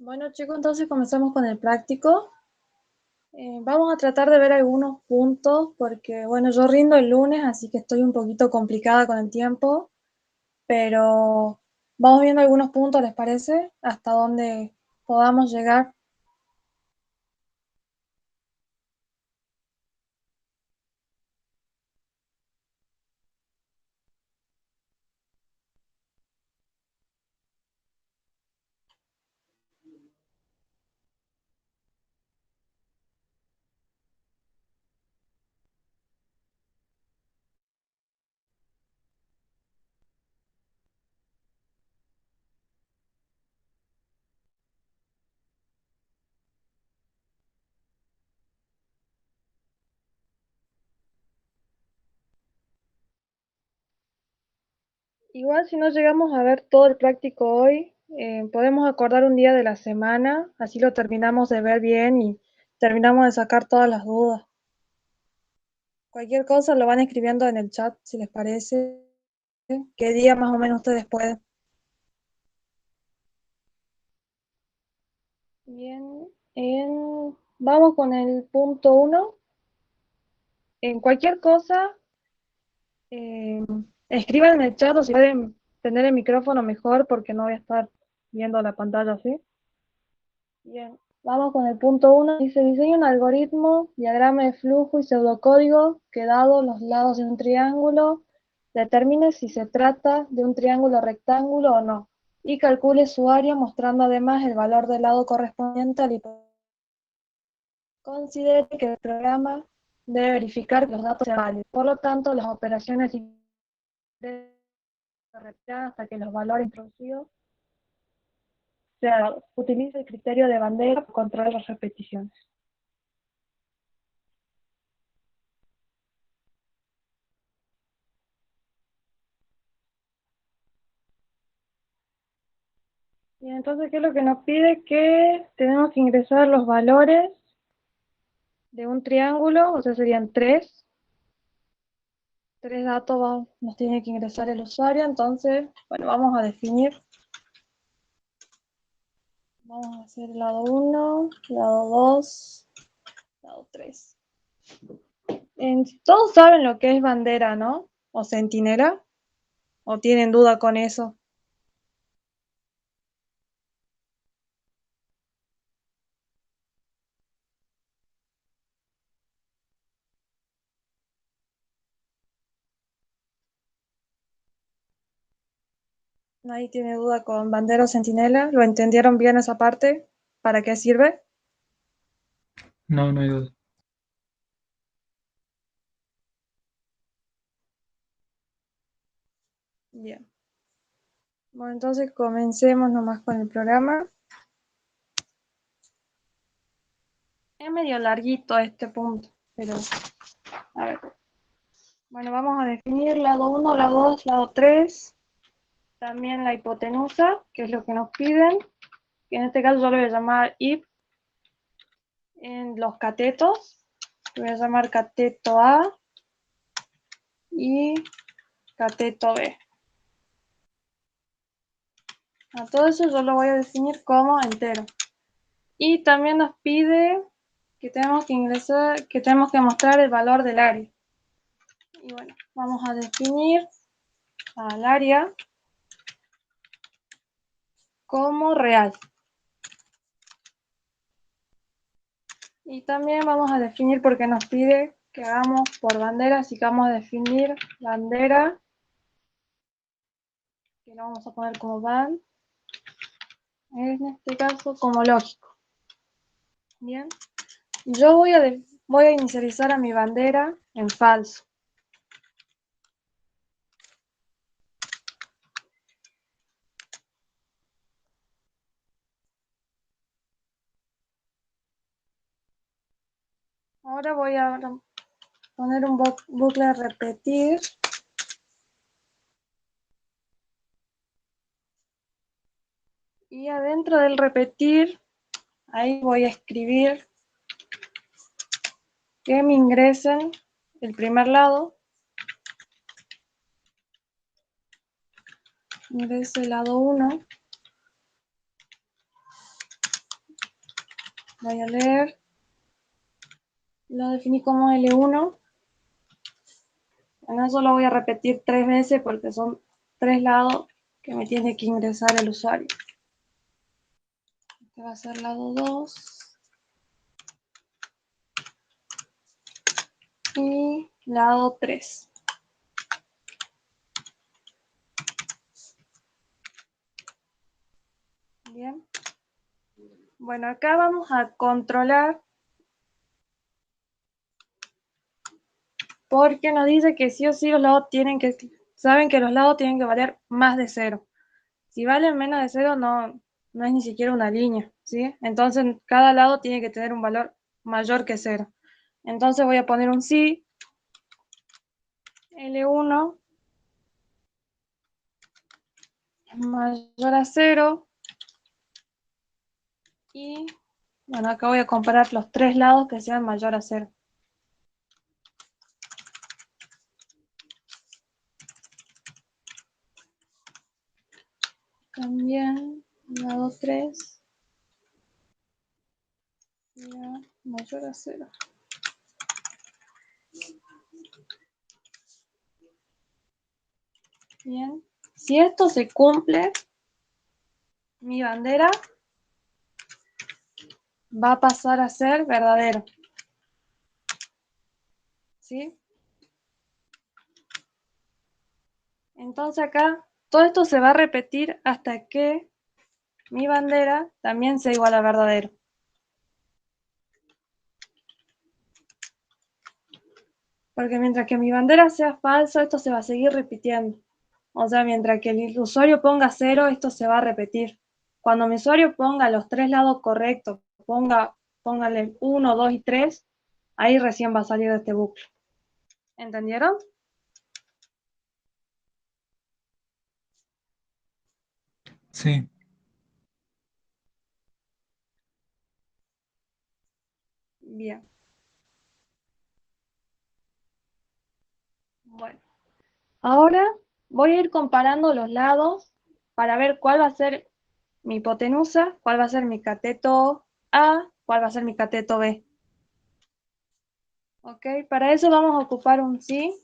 Bueno chicos, entonces comenzamos con el práctico. Vamos a tratar de ver algunos puntos porque, bueno, yo rindo el lunes, así que estoy un poquito complicada con el tiempo, pero vamos viendo algunos puntos, ¿les parece? Hasta dónde podamos llegar. Igual si no llegamos a ver todo el práctico hoy, podemos acordar un día de la semana, así lo terminamos de ver bien y terminamos de sacar todas las dudas. Cualquier cosa lo van escribiendo en el chat si les parece. ¿Qué día más o menos ustedes pueden? Bien, vamos con el punto uno. En cualquier cosa, eh, escriban en el chat o si pueden tener el micrófono mejor porque no voy a estar viendo la pantalla así. Bien, vamos con el punto uno. Dice, diseña un algoritmo, diagrama de flujo y pseudocódigo que dado los lados de un triángulo, determine si se trata de un triángulo rectángulo o no. Y calcule su área mostrando además el valor del lado correspondiente al hipotético. Considere que el programa debe verificar que los datos sean válidos. Por lo tanto, las operaciones deben ser repetidas hasta que los valores introducidos sean dados. Utiliza el criterio de bandera para controlar las repeticiones. Y entonces, ¿qué es lo que nos pide? Que tenemos que ingresar los valores de un triángulo, o sea, serían tres datos nos tiene que ingresar el usuario. Entonces, bueno, vamos a definir. Vamos a hacer lado 1, lado 2, lado 3. Todos saben lo que es bandera, ¿no? O centinela. ¿O tienen duda con eso? Nadie tiene duda con bandera o centinela. ¿Lo entendieron bien esa parte? ¿Para qué sirve? No, no hay duda. Bien. Bueno, entonces comencemos nomás con el programa. Es medio larguito este punto, pero a ver. Bueno, vamos a definir lado 1, lado 2, lado 3. También la hipotenusa, que es lo que nos piden. Que en este caso yo lo voy a llamar if. En los catetos, lo voy a llamar cateto A y cateto B. A todo eso yo lo voy a definir como entero. Y también nos pide que tenemos que ingresar, que tenemos que mostrar el valor del área. Y bueno, vamos a definir al área como real. Y también vamos a definir porque nos pide que hagamos por bandera, así que vamos a definir bandera, que lo vamos a poner como van, en este caso como lógico. Bien, yo voy a inicializar a mi bandera en falso. Ahora voy a poner un bucle de repetir. Y adentro del repetir, ahí voy a escribir que me ingresen el primer lado, ingrese el lado 1, Voy a leer. Lo definí como L1. En eso lo voy a repetir 3 veces porque son 3 lados que me tiene que ingresar el usuario. Este va a ser lado 2 y lado 3. Bien. Bueno, acá vamos a controlar porque nos dice que sí o sí los lados saben que los lados tienen que valer más de 0. Si valen menos de 0 no es ni siquiera una línea, ¿sí? Entonces cada lado tiene que tener un valor mayor que 0. Entonces voy a poner un sí, L1 mayor a 0 y bueno, acá voy a comparar los 3 lados que sean mayor a 0. También lado 3 ya mayor a 0. Bien, si esto se cumple, mi bandera va a pasar a ser verdadero. ¿Sí? Entonces acá todo esto se va a repetir hasta que mi bandera también sea igual a verdadero. Porque mientras que mi bandera sea falso, esto se va a seguir repitiendo. O sea, mientras que el usuario ponga 0, esto se va a repetir. Cuando mi usuario ponga los 3 lados correctos, póngale 1, 2 y 3, ahí recién va a salir de este bucle. ¿Entendieron? Sí. Bien. Bueno. Ahora voy a ir comparando los lados para ver cuál va a ser mi hipotenusa, cuál va a ser mi cateto A, cuál va a ser mi cateto B. ¿Ok? Para eso vamos a ocupar un sí.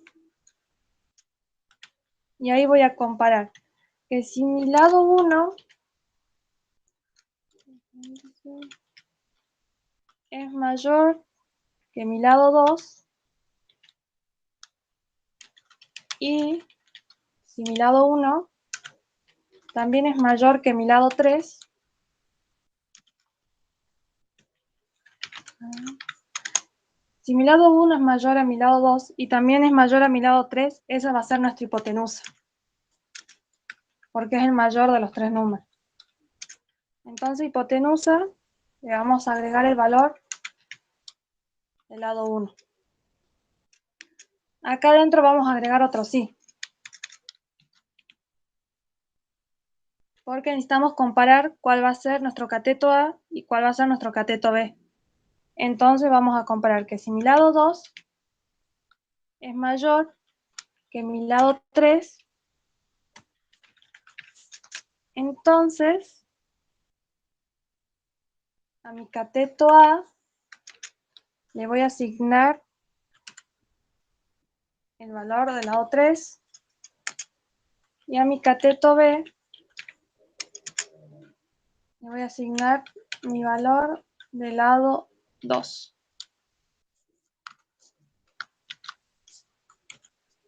Y ahí voy a comparar. Que si mi lado 1 es mayor que mi lado 2 y si mi lado 1 también es mayor que mi lado 3, si mi lado 1 es mayor a mi lado 2 y también es mayor a mi lado 3, esa va a ser nuestra hipotenusa, porque es el mayor de los 3 números. Entonces, hipotenusa, le vamos a agregar el valor del lado 1. Acá adentro vamos a agregar otro sí, porque necesitamos comparar cuál va a ser nuestro cateto A y cuál va a ser nuestro cateto B. Entonces vamos a comparar que si mi lado 2 es mayor que mi lado 3, entonces a mi cateto A le voy a asignar el valor del lado 3 y a mi cateto B le voy a asignar mi valor del lado 2.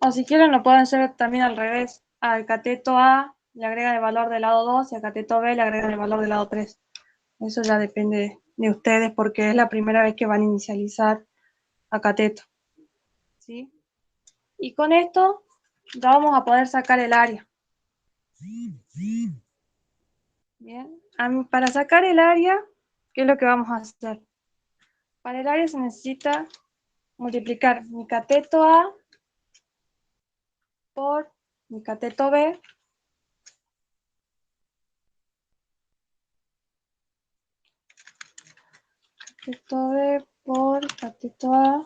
O si quieren lo pueden hacer también al revés. Al cateto A le agregan el valor del lado 2 y al cateto B le agregan el valor del lado 3. Eso ya depende de ustedes porque es la primera vez que van a inicializar a cateto. ¿Sí? Y con esto ya vamos a poder sacar el área. Bien. Para sacar el área, ¿qué es lo que vamos a hacer? Para el área se necesita multiplicar mi cateto A por mi cateto B cateto B por cateto A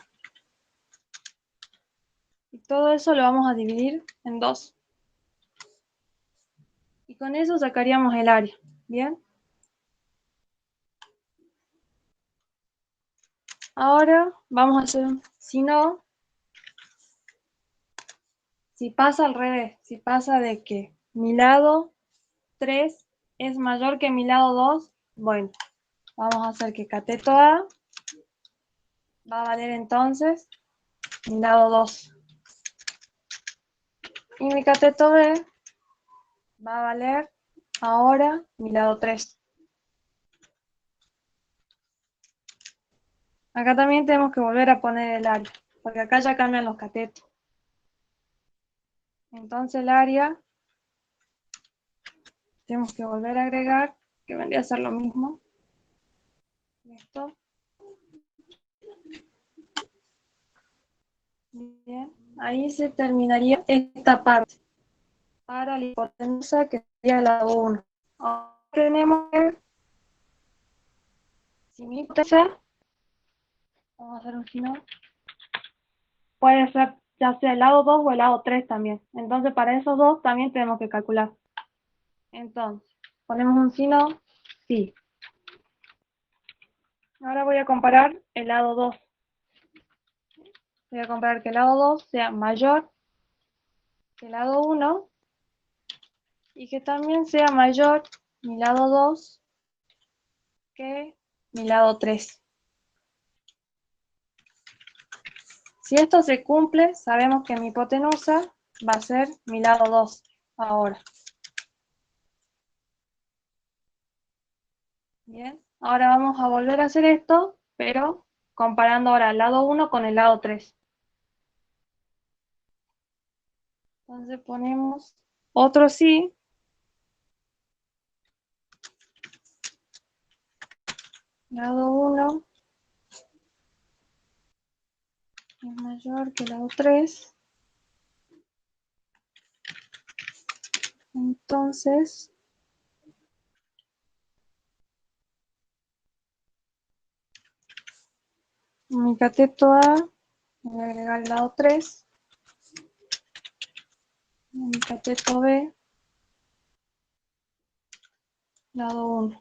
y todo eso lo vamos a dividir en 2. Y con eso sacaríamos el área. Bien. Ahora vamos a hacer, si no, si pasa al revés, si pasa de que mi lado 3 es mayor que mi lado 2, bueno, vamos a hacer que cateto A va a valer entonces mi lado 2. Y mi cateto B va a valer ahora mi lado 3. Acá también tenemos que volver a poner el área, porque acá ya cambian los catetos. Entonces el área tenemos que volver a agregar, que vendría a ser lo mismo. Esto. Bien. Ahí se terminaría esta parte. Para la hipotenusa, que sería el lado 1. Ahora tenemos que, si mi hipotenusa, vamos a hacer un signo, puede ser ya sea el lado 2 o el lado 3 también. Entonces para esos dos también tenemos que calcular. Entonces, ponemos un signo, sí. Ahora voy a comparar el lado 2. Voy a comparar que el lado 2 sea mayor que el lado 1 y que también sea mayor mi lado 2 que mi lado 3. Si esto se cumple, sabemos que mi hipotenusa va a ser mi lado 2 ahora. Bien, ahora vamos a volver a hacer esto, pero comparando ahora el lado 1 con el lado 3. Entonces ponemos otro sí. Lado 1 es mayor que el lado 3. Entonces, en mi cateto A voy a agregar el lado 3. En mi cateto B, lado 1.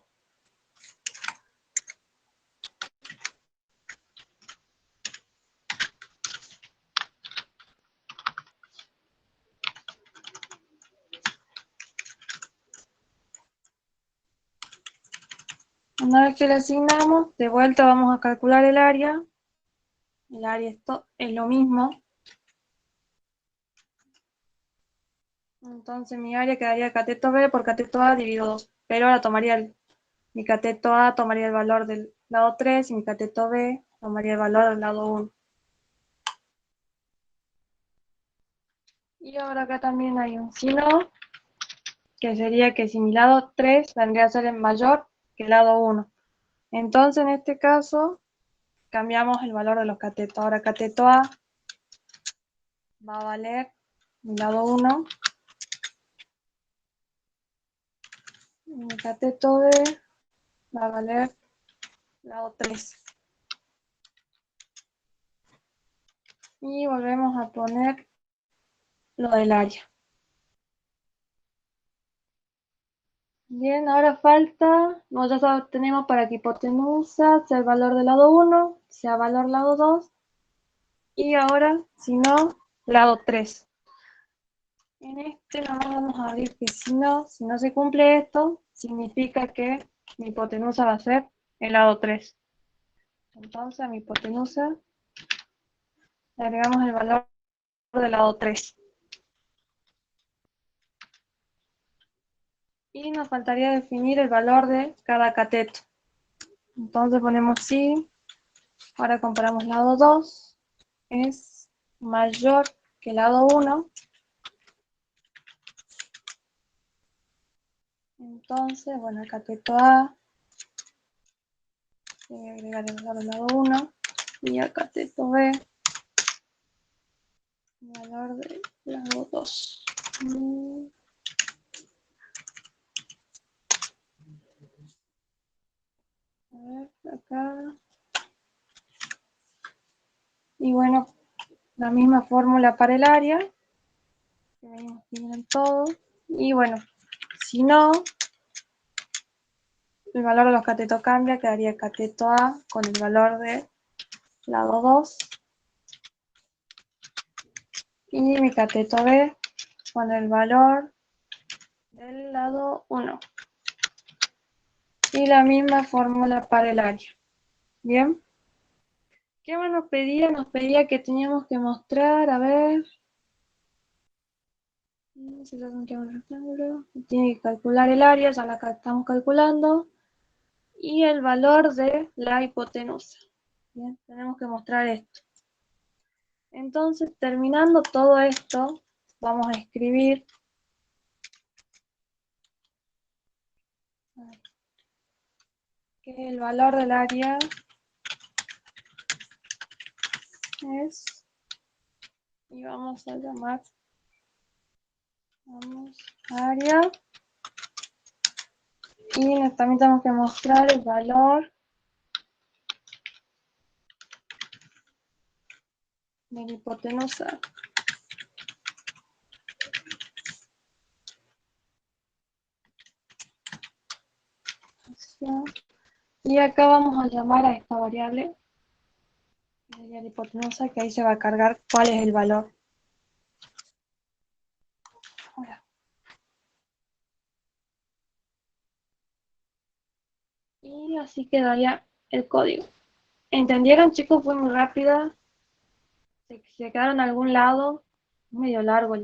Una vez que le asignamos, de vuelta vamos a calcular el área. El área esto es lo mismo. Entonces mi área quedaría cateto B por cateto A dividido 2. Pero ahora tomaría mi cateto A tomaría el valor del lado 3 y mi cateto B tomaría el valor del lado 1. Y ahora acá también hay un sino, que sería que si mi lado 3 vendría a ser el mayor que el lado 1. Entonces en este caso cambiamos el valor de los catetos. Ahora cateto A va a valer mi lado 1. Y mi cateto B va a valer lado 3. Y volvemos a poner lo del área. Bien, ahora falta, no, ya tenemos para que hipotenusa sea el valor del lado 1, sea valor lado 2, y ahora, si no, lado 3. En este nomás vamos a abrir que si no se cumple esto, significa que mi hipotenusa va a ser el lado 3. Entonces a mi hipotenusa le agregamos el valor del lado 3. Y nos faltaría definir el valor de cada cateto. Entonces ponemos sí, ahora comparamos lado 2, es mayor que el lado 1. Entonces, bueno, el cateto A, voy a agregar el valor del lado 1, y al cateto B, el valor del lado 2. A ver, acá. Y bueno, la misma fórmula para el área, que venimos viendo todo. Y bueno, si no, el valor de los catetos cambia, quedaría cateto A con el valor de lado 2, y mi cateto B con el valor del lado 1. Y la misma fórmula para el área. Bien. ¿Qué más nos pedía? Nos pedía que teníamos que mostrar, a ver. Tiene que calcular el área, ya la estamos calculando. Y el valor de la hipotenusa. Bien, tenemos que mostrar esto. Entonces, terminando todo esto, vamos a escribir que el valor del área es, y vamos a llamar, área, y también tenemos que mostrar el valor de la hipotenusa. Y acá vamos a llamar a esta variable, que sería la hipotenusa, que ahí se va a cargar cuál es el valor. Ahora. Y así quedaría el código. ¿Entendieron, chicos? Fue muy rápida. Se quedaron a algún lado. Medio largo.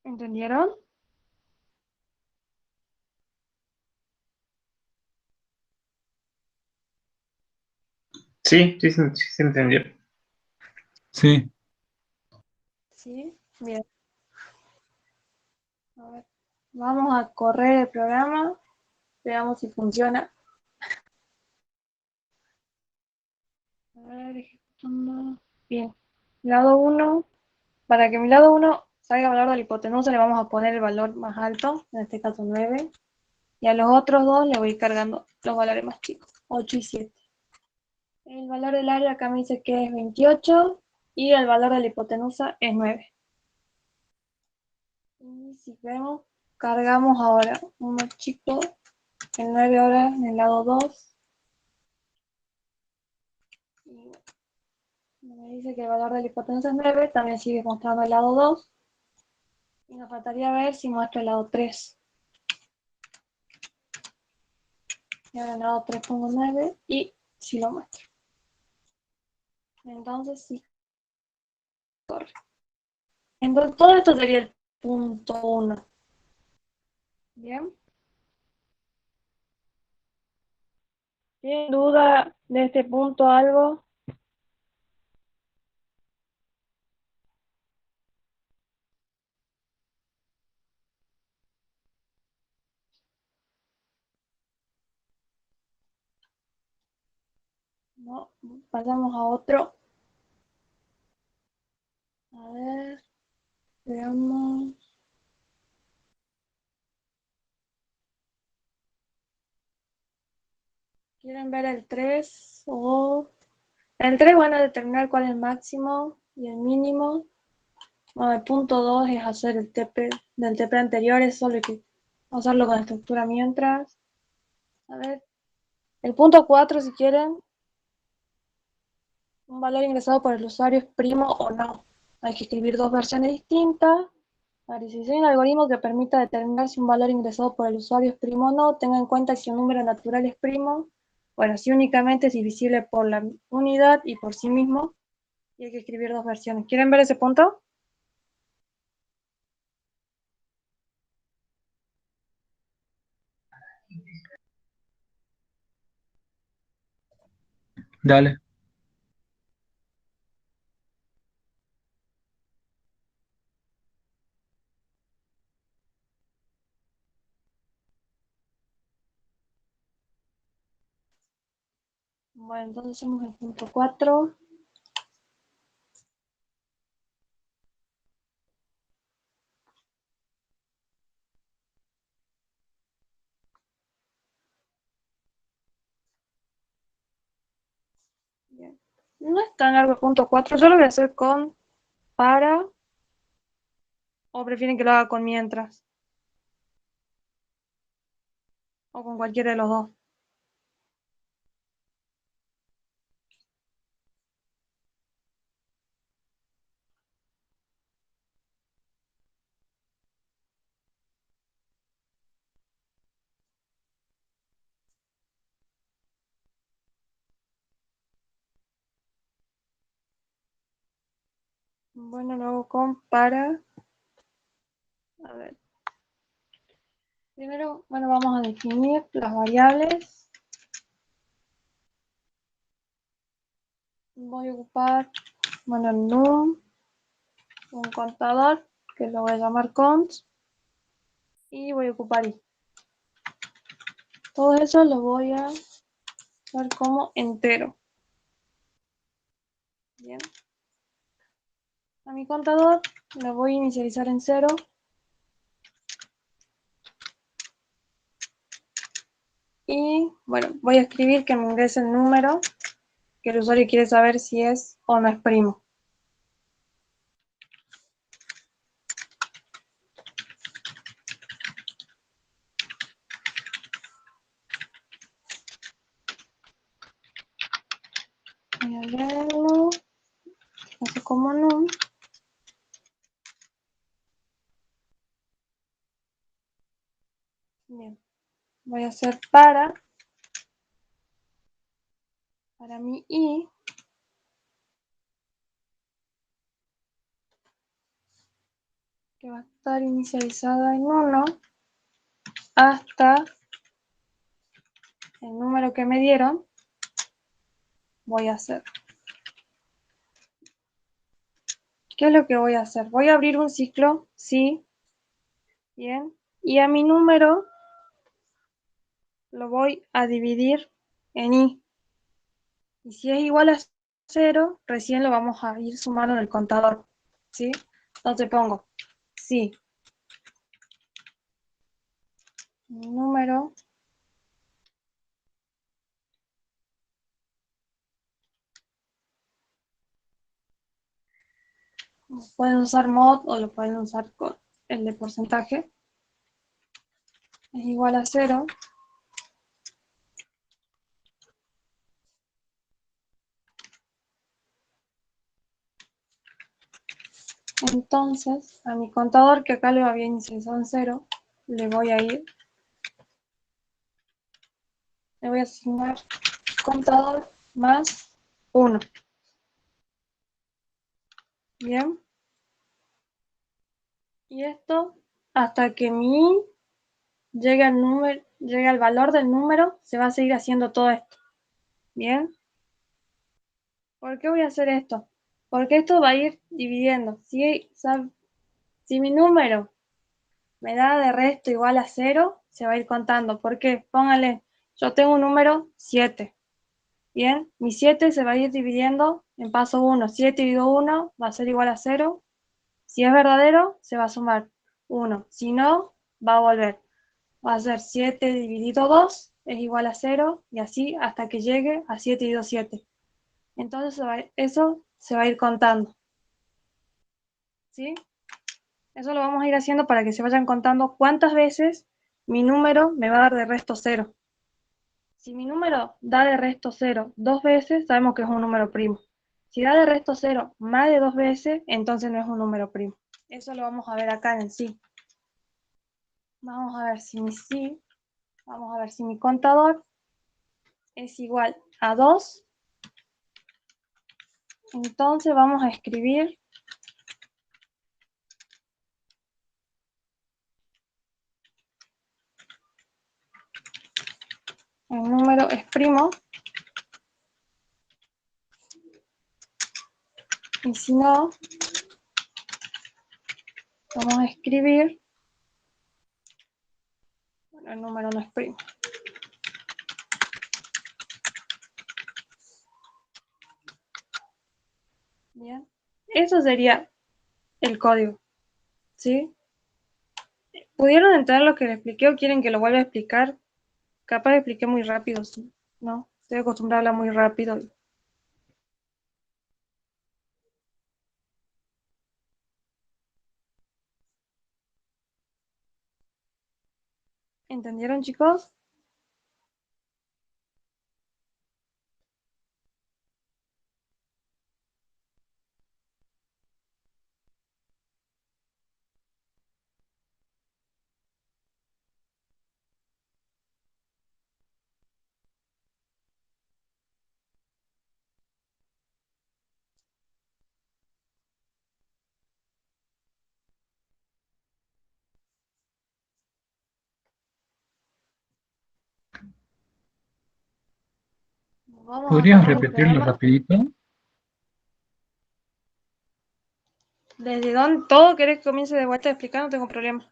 ¿Entendieron? Sí, sí se entendió. Sí. Sí. Bien. A ver. Vamos a correr el programa. Veamos si funciona. A ver, ejecutando. Bien. Lado 1. Para que mi lado 1 salga el valor de la hipotenusa, le vamos a poner el valor más alto, en este caso 9. Y a los otros dos le voy cargando los valores más chicos, 8 y 7. El valor del área acá me dice que es 28 y el valor de la hipotenusa es 9. Y si vemos, cargamos ahora uno chico, el 9 ahora en el lado 2. Y me dice que el valor de la hipotenusa es 9, también sigue mostrando el lado 2. Y nos faltaría ver si muestra el lado 3. Y ahora en el lado 3 pongo 9 y si lo muestro. Entonces sí corre. Entonces todo esto sería el punto 1. Bien. ¿Tienen duda de este punto algo? No, pasamos a otro. A ver, veamos. ¿Quieren ver el 3? O el 3 van a determinar cuál es el máximo y el mínimo. Bueno, el punto 2 es hacer el TP del TP anterior, es solo que usarlo con estructura mientras. A ver, el punto 4, si quieren, un valor ingresado por el usuario es primo o no. Hay que escribir dos versiones distintas. A ver, si hay un algoritmo que permita determinar si un valor ingresado por el usuario es primo o no, tenga en cuenta si un número natural es primo. Bueno, si únicamente es divisible por la unidad y por sí mismo, y hay que escribir dos versiones. ¿Quieren ver ese punto? Dale. Bueno, entonces hacemos el punto 4. Bien. No es tan largo el punto 4, yo lo voy a hacer con para ¿O prefieren que lo haga con mientras? O con cualquiera de los dos. Bueno, lo hago con para. A ver. Primero, bueno, vamos a definir las variables. Voy a ocupar, bueno, num, un contador, que lo voy a llamar cons, y voy a ocupar i. Todo eso lo voy a ver como entero. Bien. A mi contador lo voy a inicializar en 0. Y bueno, voy a escribir que me ingrese el número que el usuario quiere saber si es o no es primo. Voy a leerlo. Así como num. Bien. Voy a hacer para mi i, que va a estar inicializada en 1 hasta el número que me dieron. Voy a hacer. ¿Qué es lo que voy a hacer? Voy a abrir un ciclo, sí, bien, y a mi número lo voy a dividir en i. Y si es igual a 0, recién lo vamos a ir sumando en el contador, ¿sí? Entonces pongo, sí, mi número pueden usar mod o lo pueden usar con el de porcentaje, es igual a 0. Entonces, a mi contador, que acá lo había inicializado en 0, le voy a asignar contador más 1. Bien. Y esto, hasta que mi llegue al valor del número, se va a seguir haciendo todo esto. Bien. ¿Por qué voy a hacer esto? Porque esto va a ir dividiendo. Si mi número me da de resto igual a 0, se va a ir contando. ¿Por qué? Póngale, yo tengo un número 7. Bien, mi 7 se va a ir dividiendo en paso 1. 7 dividido 1 va a ser igual a 0. Si es verdadero, se va a sumar 1. Si no, va a volver. Va a ser 7 dividido 2 es igual a 0 y así hasta que llegue a 7 dividido 7. Entonces eso se va a ir contando. ¿Sí? Eso lo vamos a ir haciendo para que se vayan contando cuántas veces mi número me va a dar de resto 0. Si mi número da de resto 0 2 veces, sabemos que es un número primo. Si da de resto 0 más de 2 veces, entonces no es un número primo. Eso lo vamos a ver acá en el sí. Vamos a ver si mi contador es igual a 2. Entonces vamos a escribir el número es primo. Y si no, vamos a escribir, bueno, el número no es primo. Bien, eso sería el código, ¿sí? ¿Pudieron entender lo que les expliqué o quieren que lo vuelva a explicar? Capaz expliqué muy rápido, ¿sí? ¿No? Estoy acostumbrada a hablar muy rápido. ¿Entendieron, chicos? Vamos a ¿Podrías correr el repetirlo programa. rapidito? ¿Desde dónde? ¿Todo querés que comience de vuelta a explicar? No tengo problema.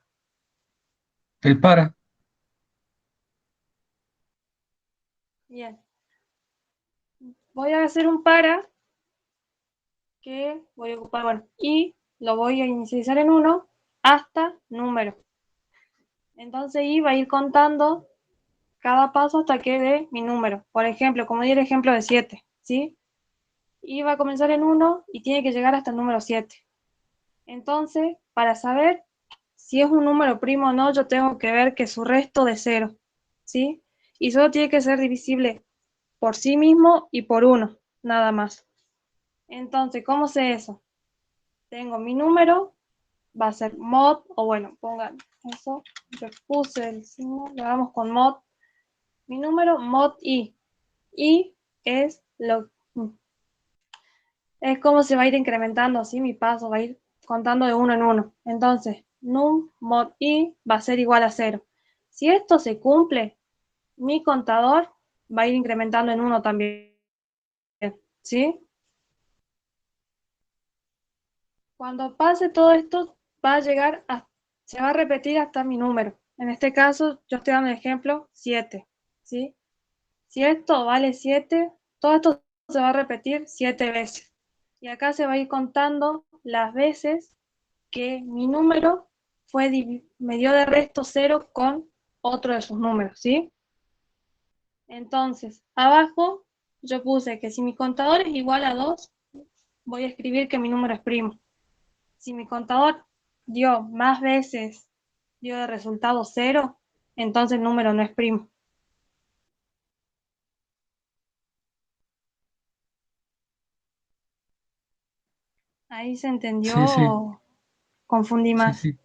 El para. Bien. Voy a hacer un para que voy a ocupar, bueno, y lo voy a inicializar en 1 hasta número. Entonces y va a ir contando cada paso hasta que dé mi número. Por ejemplo, como di el ejemplo de 7, ¿sí? Y va a comenzar en 1 y tiene que llegar hasta el número 7. Entonces, para saber si es un número primo o no, yo tengo que ver que su resto de 0, ¿sí? Y solo tiene que ser divisible por sí mismo y por 1, nada más. Entonces, ¿cómo sé eso? Tengo mi número, va a ser mod, o bueno, pongan eso, yo puse el signo, lo hagamos con mod, mi número mod i. I es como se va a ir incrementando, así mi paso va a ir contando de 1 en 1. Entonces, num mod i va a ser igual a 0. Si esto se cumple, mi contador va a ir incrementando en 1 también, ¿sí? Cuando pase todo esto, va a llegar se va a repetir hasta mi número. En este caso, yo estoy dando el ejemplo 7, ¿sí? Si esto vale 7, todo esto se va a repetir 7 veces. Y acá se va a ir contando las veces que mi número me dio de resto 0 con otro de sus números, ¿sí? Entonces, abajo yo puse que si mi contador es igual a 2, voy a escribir que mi número es primo. Si mi contador dio más veces, dio de resultado 0, entonces el número no es primo. Ahí se entendió Sí, sí, o confundí sí, más, sí.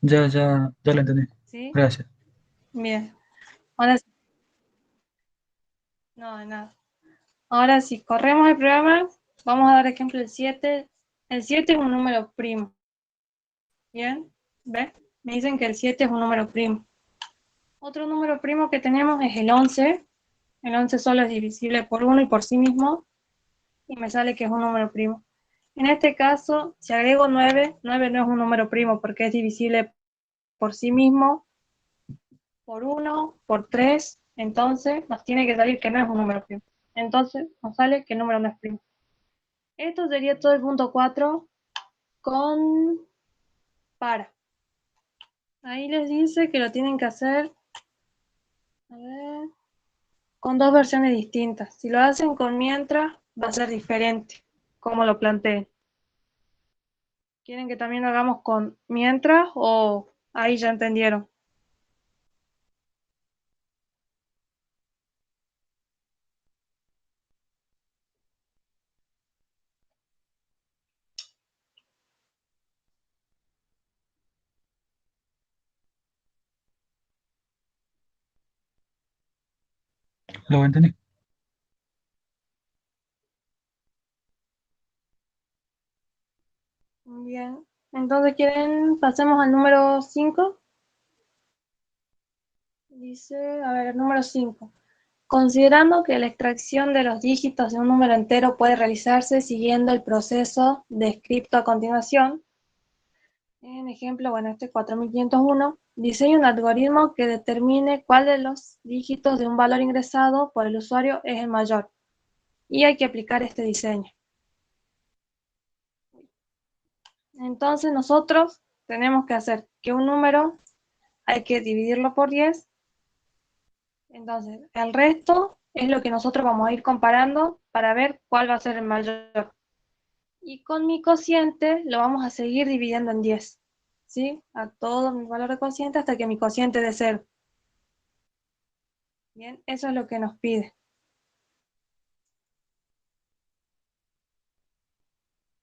Ya lo entendí. ¿sí? Gracias. Bien. Ahora sí, no, de nada. Ahora si corremos el programa, vamos a dar ejemplo del 7. El 7 es un número primo. ¿Bien? ¿Ves? Me dicen que el 7 es un número primo. Otro número primo que tenemos es el 11. El 11 solo es divisible por 1 y por sí mismo. Y me sale que es un número primo. En este caso, si agrego 9, 9 no es un número primo porque es divisible por sí mismo, por 1, por 3. Entonces nos tiene que salir que no es un número primo. Entonces nos sale que el número no es primo. Esto sería todo el punto 4 con para. Ahí les dice que lo tienen que hacer, a ver, con dos versiones distintas. Si lo hacen con mientras, va a ser diferente, como lo planteen. ¿Quieren que también lo hagamos con mientras o ahí ya entendieron? Lo entendí. Bien. Entonces, ¿quieren? Pasemos al número 5. Dice, a ver, el número 5. Considerando que la extracción de los dígitos de un número entero puede realizarse siguiendo el proceso descrito a continuación, en ejemplo, bueno, este 4501, diseña un algoritmo que determine cuál de los dígitos de un valor ingresado por el usuario es el mayor. Y hay que aplicar este diseño. Entonces nosotros tenemos que hacer que un número hay que dividirlo por 10. Entonces, el resto es lo que nosotros vamos a ir comparando para ver cuál va a ser el mayor. Y con mi cociente lo vamos a seguir dividiendo en 10, ¿sí? A todo mi valor de cociente hasta que mi cociente dé 0. Bien, eso es lo que nos pide.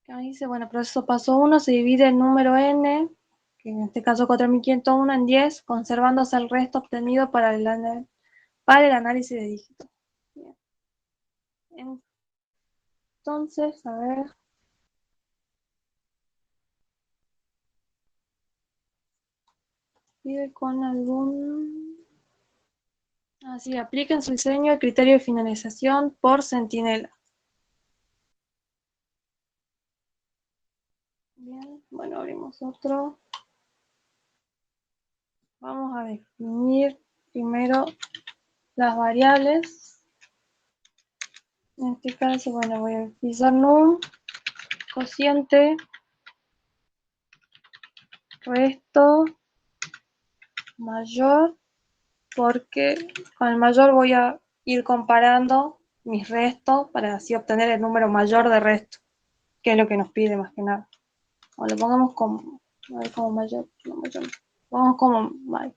Acá dice, bueno, proceso paso 1, se divide el número n, que en este caso 4501, en 10, conservándose el resto obtenido para el análisis de dígitos. Bien. Entonces, a ver. Pide con algún... Así, apliquen su diseño el criterio de finalización por centinela. Bien, bueno, abrimos otro. Vamos a definir primero las variables. En este caso, bueno, voy a utilizar num, cociente, resto, mayor, porque con el mayor voy a ir comparando mis restos para así obtener el número mayor de resto, que es lo que nos pide más que nada. O lo pongamos como, a ver, como mayor, no, mayor no. Pongamos como mayor.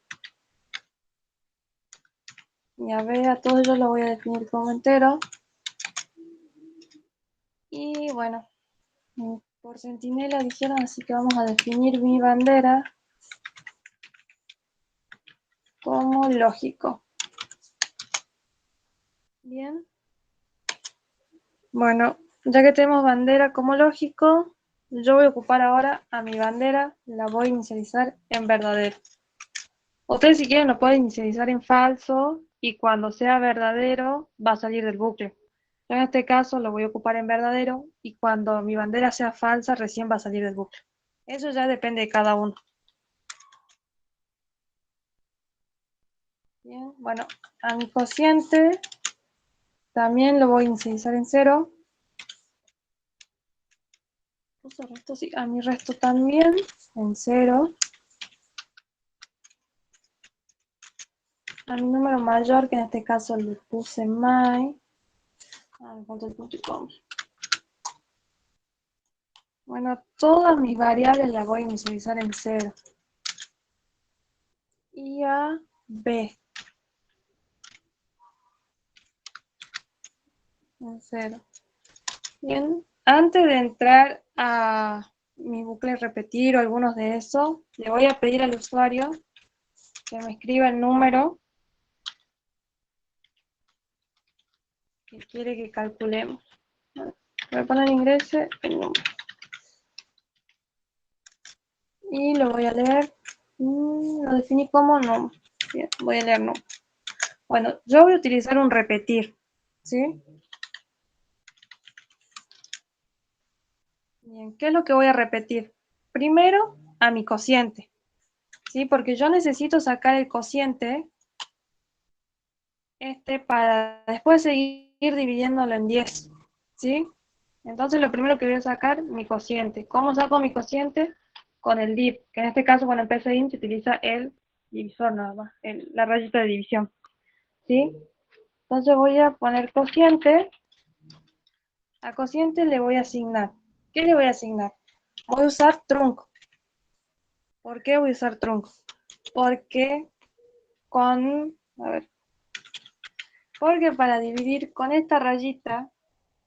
Y a ver, a todos yo lo voy a definir como entero. Y bueno, por centinela dijeron, así que vamos a definir mi bandera como lógico. Bien. Bueno, ya que tenemos bandera como lógico, yo voy a ocupar ahora a mi bandera, la voy a inicializar en verdadero. Ustedes si quieren lo pueden inicializar en falso y cuando sea verdadero va a salir del bucle. Yo en este caso lo voy a ocupar en verdadero y cuando mi bandera sea falsa recién va a salir del bucle. Eso ya depende de cada uno. Bien, bueno, a mi cociente también lo voy a inicializar en 0. Puso resto, sí, a mi resto también en 0. A mi número mayor, que en este caso le puse my. Me falta el punto y coma. Bueno, todas mis variables las voy a inicializar en 0. Y a b en 0. Bien, antes de entrar a mi bucle repetir o algunos de esos, le voy a pedir al usuario que me escriba el número que quiere que calculemos. Voy a poner ingrese el número. Y lo voy a leer. Lo definí como no. Bien, voy a leer no. Bueno, yo voy a utilizar un repetir. ¿Sí? Bien, ¿qué es lo que voy a repetir? Primero, a mi cociente. ¿Sí? Porque yo necesito sacar el cociente para después seguir dividiéndolo en 10. ¿Sí? Entonces lo primero que voy a sacar, mi cociente. ¿Cómo saco mi cociente? Con el div, que en este caso cuando empieza int se utiliza el divisor nada más, la rayita de división. ¿Sí? Entonces voy a poner cociente. A cociente le voy a asignar. ¿Qué le voy a asignar? Voy a usar trunc. ¿Por qué voy a usar trunc? Porque a ver, porque para dividir con esta rayita,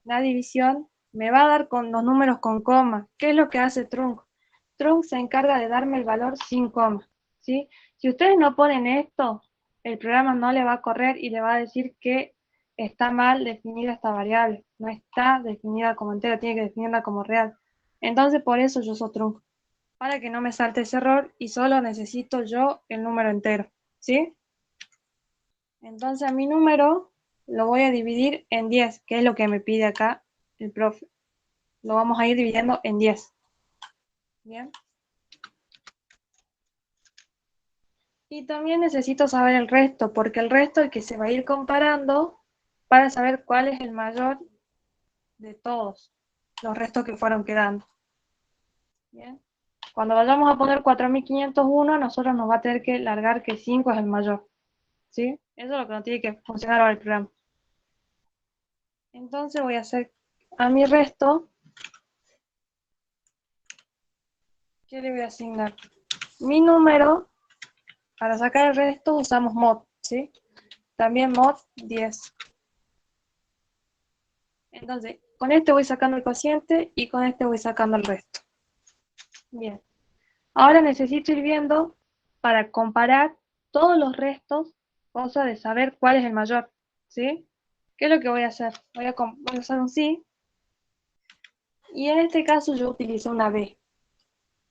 la división me va a dar con los números con coma. ¿Qué es lo que hace trunc? Trunc se encarga de darme el valor sin coma. ¿Sí? Si ustedes no ponen esto, el programa no le va a correr y le va a decir que está mal definida esta variable. No está definida como entera, tiene que definirla como real. Entonces por eso yo uso trunc. Para que no me salte ese error y solo necesito yo el número entero. ¿Sí? Entonces a mi número lo voy a dividir en 10, que es lo que me pide acá el profe. Lo vamos a ir dividiendo en 10. Bien. Y también necesito saber el resto, porque el resto es el que se va a ir comparando para saber cuál es el mayor de todos los restos que fueron quedando. Bien. Cuando vayamos a poner 4501, nosotros nos va a tener que largar que 5 es el mayor. ¿Sí? Eso es lo que nos tiene que funcionar ahora el programa. Entonces voy a hacer a mi resto, ¿qué le voy a asignar? Mi número, para sacar el resto usamos mod, ¿sí? también mod 10. Entonces, con este voy sacando el cociente y con este voy sacando el resto. Bien. Ahora necesito ir viendo para comparar todos los restos, cosa de saber cuál es el mayor, ¿sí? ¿Qué es lo que voy a hacer? Voy a usar un sí, y en este caso yo utilizo una B.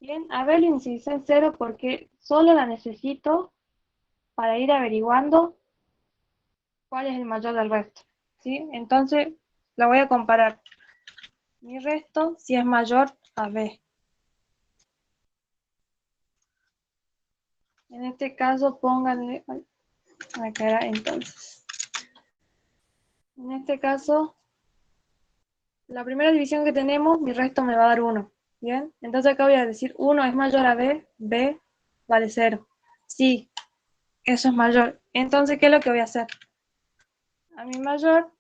Bien, a B lo inicié en 0 porque solo la necesito para ir averiguando cuál es el mayor del resto, ¿sí? Entonces, la voy a comparar mi resto si es mayor a B. En este caso, pónganle, acá entonces. En este caso, la primera división que tenemos, mi resto me va a dar 1. ¿Bien? Entonces acá voy a decir 1 es mayor a B, B vale 0. Sí, eso es mayor. Entonces, ¿qué es lo que voy a hacer? A mi mayor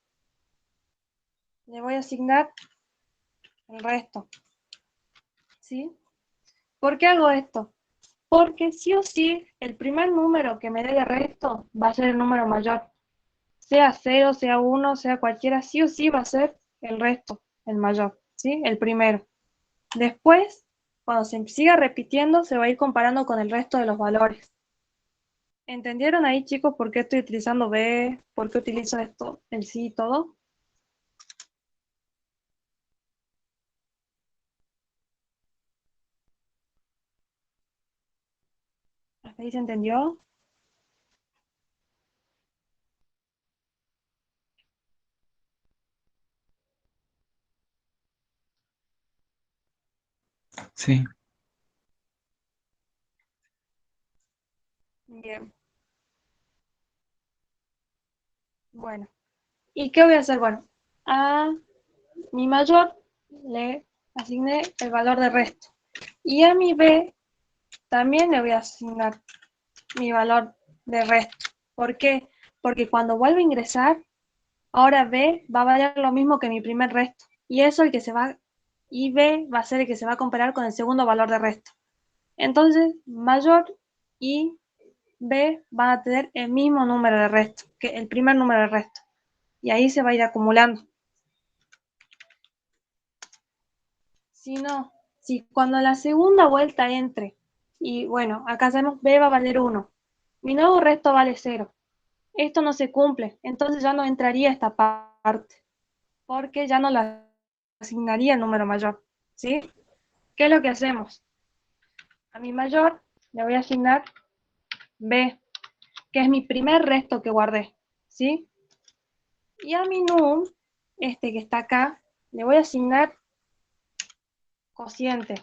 le voy a asignar el resto. ¿Sí? ¿Por qué hago esto? Porque sí o sí, el primer número que me dé de resto va a ser el número mayor. Sea 0, sea 1, sea cualquiera, sí o sí va a ser el resto, el mayor. ¿Sí? El primero. Después, cuando se siga repitiendo, se va a ir comparando con el resto de los valores. ¿Entendieron ahí, chicos, por qué estoy utilizando B? ¿Por qué utilizo esto, el sí y todo? ¿Hasta ahí se entendió? Sí, Bien. Bueno. ¿Y qué voy a hacer? Bueno, a mi mayor le asigné el valor de resto. Y a mi B también le voy a asignar mi valor de resto. ¿Por qué? Porque cuando vuelva a ingresar, ahora B va a valer lo mismo que mi primer resto. Y eso el que se va, y B va a ser el que se va a comparar con el segundo valor de resto. Entonces, mayor y B van a tener el mismo número de resto, que el primer número de resto. Y ahí se va a ir acumulando. Si no, si cuando la segunda vuelta entre, y bueno, acá sabemos B va a valer 1, mi nuevo resto vale 0. Esto no se cumple, entonces ya no entraría esta parte, porque ya no la asignaría el número mayor. ¿Sí? ¿Qué es lo que hacemos? A mi mayor le voy a asignar B, que es mi primer resto que guardé. ¿Sí? Y a mi num, este que está acá, le voy a asignar cociente.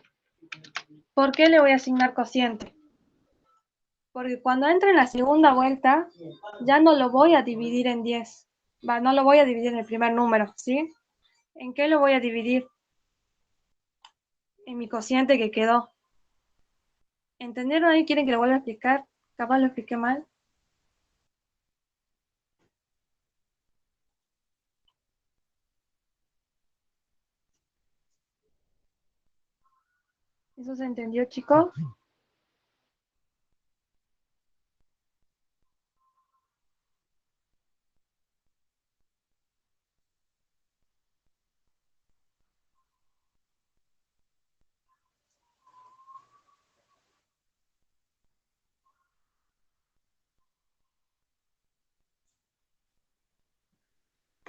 ¿Por qué le voy a asignar cociente? Porque cuando entre en la segunda vuelta, ya no lo voy a dividir en 10. No lo voy a dividir en el primer número, ¿sí? ¿En qué lo voy a dividir? En mi cociente que quedó. ¿Entendieron ahí? ¿Quieren que lo vuelva a explicar? Capaz lo expliqué mal. ¿Eso se entendió, chicos?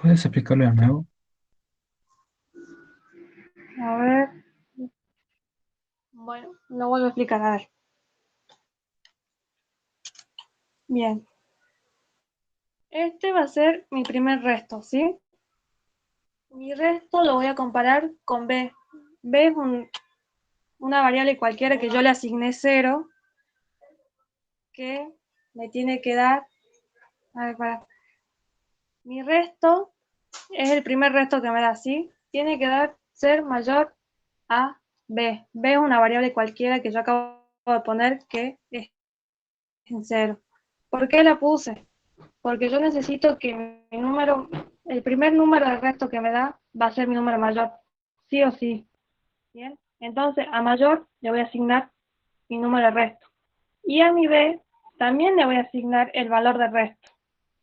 ¿puedes explicarlo de nuevo? A ver. Bueno, lo vuelvo a explicar. A ver. Bien. Este va a ser mi primer resto, ¿sí? Mi resto lo voy a comparar con B. B es una variable cualquiera que yo le asigné 0, que me tiene que dar, a ver, mi resto es el primer resto que me da, ¿sí? Tiene que dar ser mayor a B. B es una variable cualquiera que yo acabo de poner que es en 0. ¿Por qué la puse? Porque yo necesito que mi número, el primer número de resto que me da va a ser mi número mayor, sí o sí. Bien, entonces a mayor le voy a asignar mi número de resto. Y a mi B también le voy a asignar el valor de resto.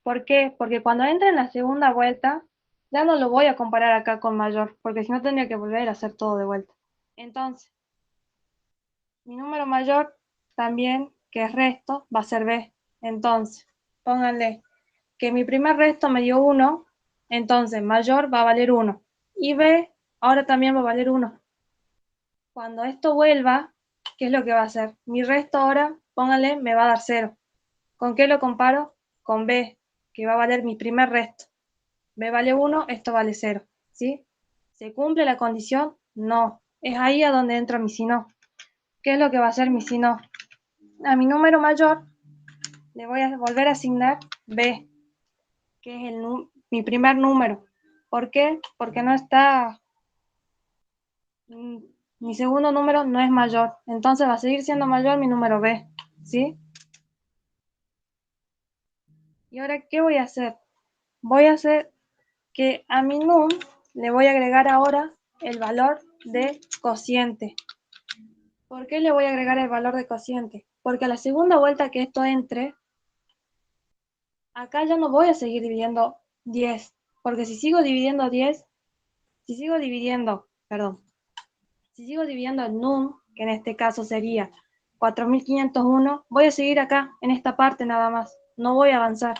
¿Por qué? Porque cuando entre en la segunda vuelta, ya no lo voy a comparar acá con mayor, porque si no tendría que volver a hacer todo de vuelta. Entonces, mi número mayor también, que es resto, va a ser b. Entonces, pónganle que mi primer resto me dio 1, entonces mayor va a valer 1. Y b ahora también va a valer 1. Cuando esto vuelva, ¿qué es lo que va a hacer? Mi resto ahora, pónganle, me va a dar 0. ¿Con qué lo comparo? Con b, que va a valer mi primer resto. B vale 1, esto vale 0. ¿Sí? ¿Se cumple la condición? No. Es ahí a donde entra mi si no. ¿Qué es lo que va a hacer mi si no? A mi número mayor le voy a volver a asignar b, que es mi primer número. ¿Por qué? Porque no está, mi segundo número no es mayor. Entonces va a seguir siendo mayor mi número b. ¿Sí? ¿Y ahora qué voy a hacer? Voy a hacer que a mi num le voy a agregar ahora el valor de cociente. ¿Por qué le voy a agregar el valor de cociente? Porque a la segunda vuelta que esto entre, acá ya no voy a seguir dividiendo 10, porque si sigo dividiendo 10, si sigo dividiendo, perdón, si sigo dividiendo el num, que en este caso sería 4501, voy a seguir acá, en esta parte nada más, no voy a avanzar.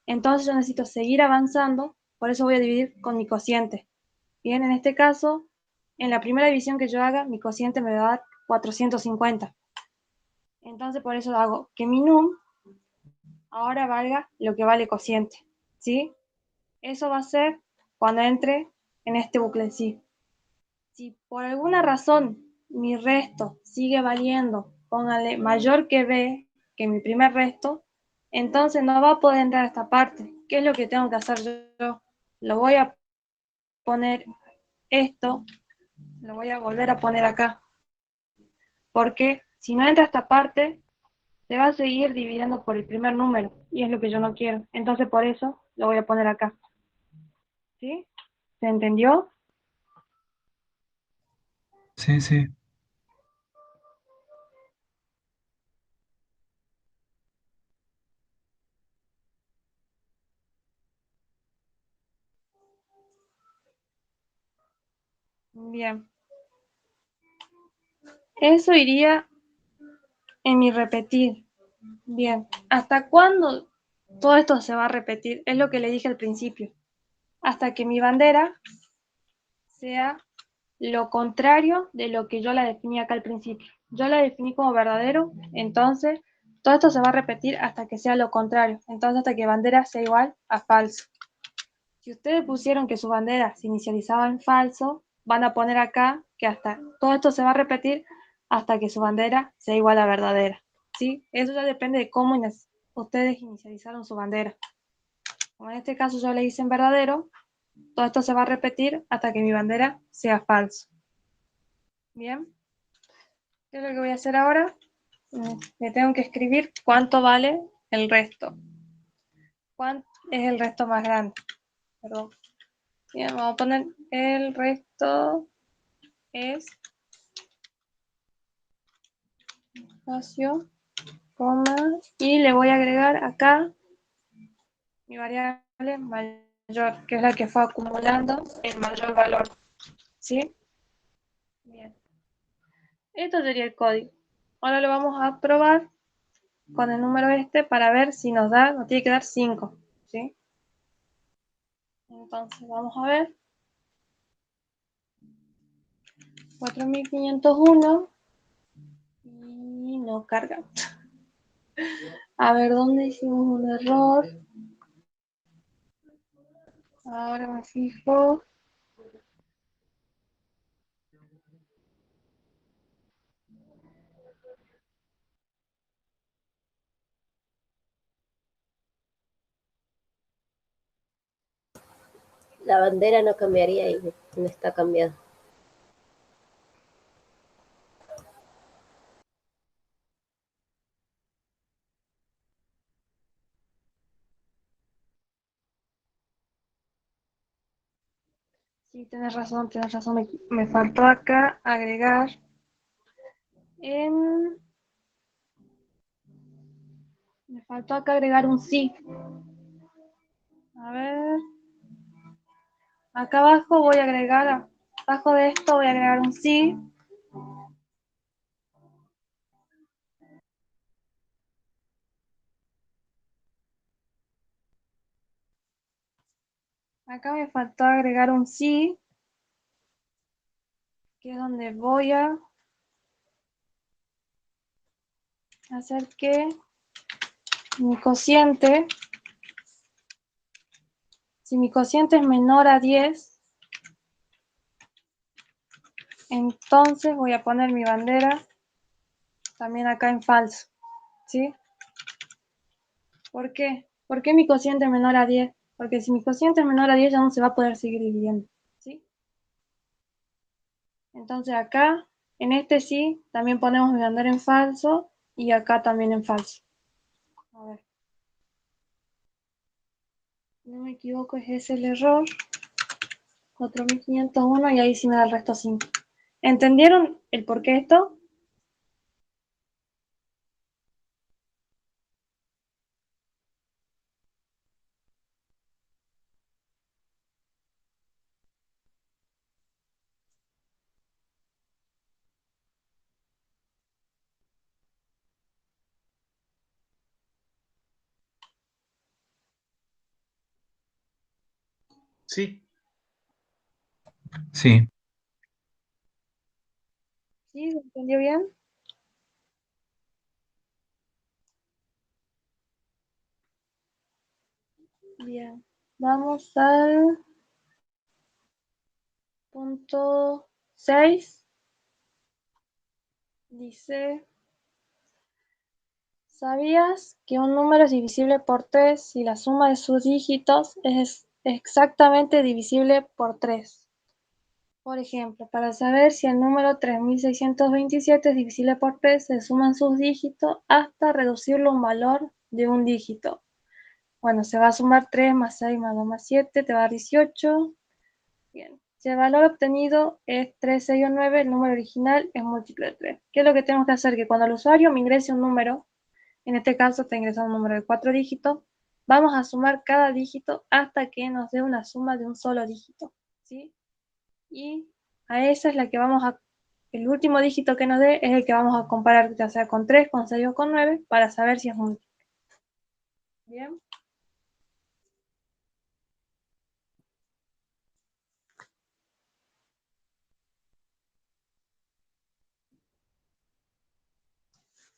Entonces yo necesito seguir avanzando, por eso voy a dividir con mi cociente. Bien, en este caso, en la primera división que yo haga, mi cociente me va a dar 450. Entonces por eso hago que mi num ahora valga lo que vale cociente. ¿Sí? Eso va a ser cuando entre en este bucle sí. Si por alguna razón mi resto sigue valiendo, póngale mayor que b, que mi primer resto, entonces no va a poder entrar a esta parte. ¿Qué es lo que tengo que hacer yo? Lo voy a poner esto, lo voy a volver a poner acá. Porque si no entra a esta parte, se va a seguir dividiendo por el primer número, y es lo que yo no quiero. Entonces por eso lo voy a poner acá. ¿Sí? ¿Se entendió? Sí, sí. Bien. Eso iría en mi repetir. Bien. ¿Hasta cuándo todo esto se va a repetir? Es lo que le dije al principio. Hasta que mi bandera sea lo contrario de lo que yo la definí acá al principio. Yo la definí como verdadero, entonces todo esto se va a repetir hasta que sea lo contrario. Entonces hasta que bandera sea igual a falso. Si ustedes pusieron que su bandera se inicializaba en falso, van a poner acá que hasta todo esto se va a repetir hasta que su bandera sea igual a verdadera. ¿Sí? Eso ya depende de cómo ustedes inicializaron su bandera. Como en este caso yo le hice en verdadero, todo esto se va a repetir hasta que mi bandera sea falso. Bien, ¿qué es lo que voy a hacer ahora? Le tengo que escribir cuánto vale el resto. ¿Cuánto es el resto más grande? Perdón. Bien, vamos a poner el resto es espacio, coma, y le voy a agregar acá mi variable mayor, que es la que fue acumulando el mayor valor. ¿Sí? Bien. Esto sería el código. Ahora lo vamos a probar con el número este para ver si nos tiene que dar 5. ¿Sí? Entonces vamos a ver. 4501 y no carga. A ver, ¿dónde hicimos un error? Ahora me fijo. La bandera no cambiaría y no está cambiada. Sí, tienes razón, tienes razón. Me faltó acá agregar en... Me faltó acá agregar un sí. A ver. Acá abajo voy a agregar, abajo de esto voy a agregar un sí. Acá me faltó agregar un sí, que es donde voy a hacer que mi cociente, si mi cociente es menor a 10, entonces voy a poner mi bandera también acá en falso, ¿sí? ¿Por qué? ¿Por qué mi cociente es menor a 10? Porque si mi cociente es menor a 10 ya no se va a poder seguir dividiendo, ¿sí? Entonces acá, en este sí, también ponemos mi bandera en falso y acá también en falso. A ver. Si no me equivoco, es ese el error. 4501 y ahí sí me da el resto 5. ¿Entendieron el por qué esto? Sí. Sí, ¿Sí? ¿Se entendió bien? Bien. Vamos al punto 6. Dice, ¿sabías que un número es divisible por 3 si la suma de sus dígitos es exactamente divisible por 3? Por ejemplo, para saber si el número 3627 es divisible por 3, se suman sus dígitos hasta reducirlo a un valor de un dígito. Bueno, se va a sumar 3 más 6 más 2 más 7, te va a dar 18. Bien. Si el valor obtenido es 3, 6 o 9, el número original es múltiplo de 3. ¿Qué es lo que tenemos que hacer? Que cuando el usuario me ingrese un número, en este caso está ingresando un número de 4 dígitos, vamos a sumar cada dígito hasta que nos dé una suma de un solo dígito, ¿sí? Y a esa es la que vamos a, el último dígito que nos dé es el que vamos a comparar, ya sea con 3, con 6 o con 9, para saber si es múltiplo. Bien.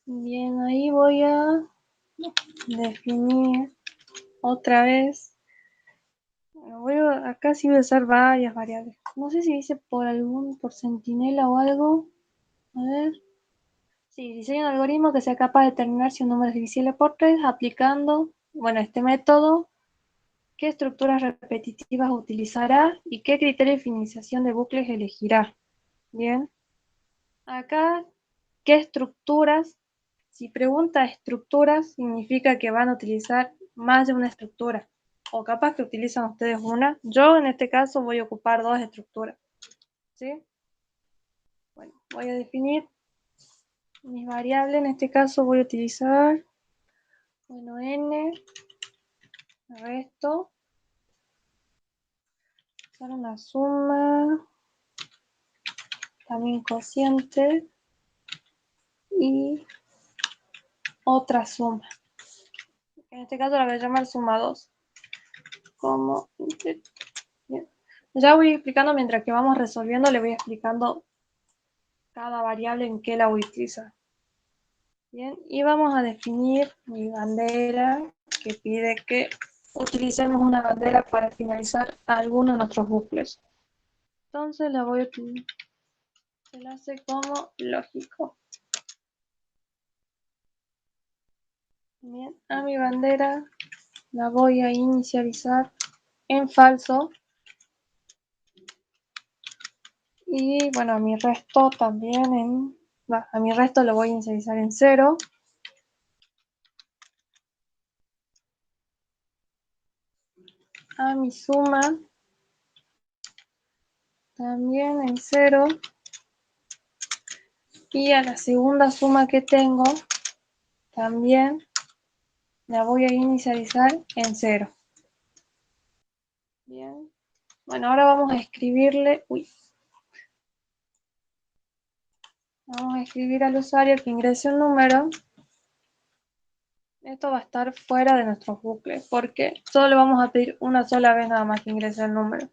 Bien, ahí voy a definir otra vez. Bueno, acá sí voy a usar varias variables. No sé si dice por centinela o algo. A ver. Sí, diseña un algoritmo que sea capaz de determinar si un número es divisible por 3 aplicando, bueno, este método, qué estructuras repetitivas utilizará y qué criterio de finalización de bucles elegirá. Bien. Acá, ¿qué estructuras? Si pregunta estructuras, significa que van a utilizar más de una estructura. O capaz que utilizan ustedes una. Yo en este caso voy a ocupar dos estructuras. ¿Sí? Bueno, voy a definir mis variables. En este caso voy a utilizar, bueno, n, resto, usar una suma, también cociente y otra suma. En este caso la voy a llamar suma 2. Como bien. Ya voy explicando mientras que vamos resolviendo, le voy explicando cada variable en qué la voy a utilizar. Bien, y vamos a definir mi bandera que pide que utilicemos una bandera para finalizar alguno de nuestros bucles. Entonces la voy a utilizar, se la hace como lógico. Bien, a mi bandera la voy a inicializar en falso. Y bueno, a mi resto también a mi resto lo voy a inicializar en 0. A mi suma también en 0. Y a la segunda suma que tengo también la voy a inicializar en 0. Bien. Bueno, ahora vamos a escribirle, vamos a escribir al usuario que ingrese un número. Esto va a estar fuera de nuestros bucles porque solo le vamos a pedir una sola vez nada más que ingrese el número.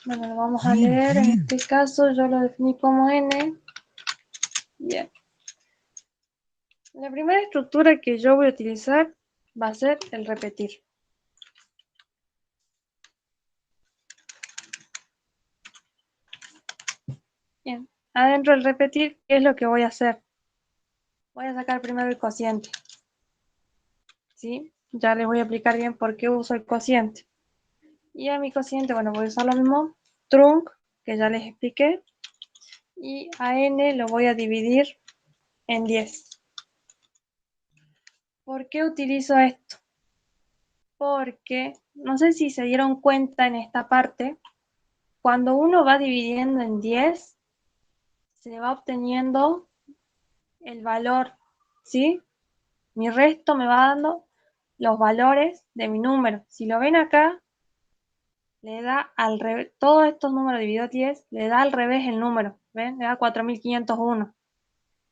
Bueno, lo vamos a leer. En este caso yo lo definí como n. Bien. La primera estructura que yo voy a utilizar va a ser el repetir. Bien. Adentro del repetir, ¿qué es lo que voy a hacer? Voy a sacar primero el cociente. ¿Sí? Ya les voy a explicar bien por qué uso el cociente. Y a mi cociente, bueno, voy a usar lo mismo, trunc, que ya les expliqué. Y a n lo voy a dividir en 10. ¿Por qué utilizo esto? Porque, no sé si se dieron cuenta en esta parte, cuando uno va dividiendo en 10, se va obteniendo el valor, ¿sí? Mi resto me va dando los valores de mi número. Si lo ven acá, le da al revés, todos estos números divididos 10, le da al revés el número, ¿ven? Le da 4501.